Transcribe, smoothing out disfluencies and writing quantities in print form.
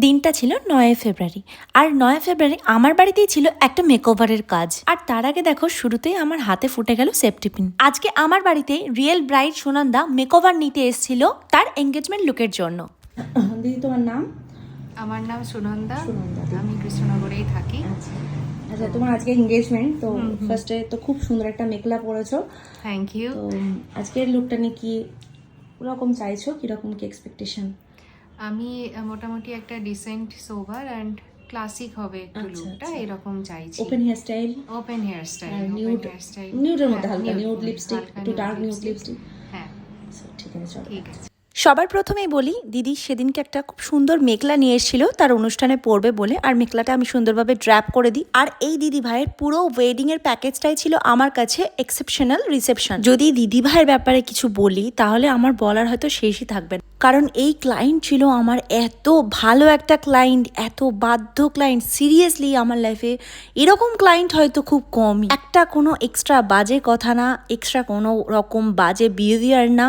দিনটা ছিল ৯ ফেব্রুয়ারি। আর ৯ ফেব্রুয়ারি আমার বাড়িতেই ছিল একটা মেকওভারের কাজ। আর তার আগে দেখো শুরুতেই আমার হাতে ফুটে গেল সেফটি পিন। আজকে আমার বাড়িতে রিয়েল ব্রাইড সুনন্দা মেকওভার নিতে এসেছিল তার এঙ্গেজমেন্ট লুকের জন্য। দিদি তোমার নাম? আমার নাম সুনন্দা। সুনন্দা। আমি কৃষ্ণনগরেই থাকি। আচ্ছা, তোমার আজকে এঙ্গেজমেন্ট তো ফার্স্টে তো খুব সুন্দর একটা মেকলা পরেছো। Thank you. তো আজকের লুকটা নিয়ে কি রকম চাইছো, কিরকম কি এক্সপেকটেশন? আমি মোটামুটি একটা ডিসেন্ট সোবার অ্যান্ড ক্লাসিক হবে একটু আচ্ছা, লুকটা, আচ্ছা। এরকম চাইছি। Open hair style, open hair style, nude, hair style, নিউডের মধ্যে হালকা নিউড লিপস্টিক, একটু ডার্ক নিউড লিপস্টিক। হ্যাঁ, ঠিক আছে, চলো। ঠিক আছে। সবার প্রথমেই বলি, দিদি সেদিনকে একটা খুব সুন্দর মেকলা নিয়ে এসেছিল তার অনুষ্ঠানে পরবে বলে, আর মেকলাটা আমি সুন্দরভাবে ড্র্যাপ করে দিই। আর এই দিদি ভাইয়ের পুরো ওয়েডিং এর প্যাকেজটাই ছিল আমার কাছে এক্সেপশনাল রিসেপশন। যদি দিদি ভাইয়ের ব্যাপারে কিছু বলি তাহলে আমার বলার হয়তো শেষই থাকবে না, কারণ এই ক্লায়েন্ট ছিল আমার এত ভালো একটা ক্লায়েন্ট, এত বাধ্য ক্লায়েন্ট। সিরিয়াসলি আমার লাইফে এরকম ক্লায়েন্ট হয়তো খুব কমই। একটা কোনো এক্সট্রা বাজে কথা না, এক্সট্রা কোনো রকম বাজে বিহেভিয়ার না,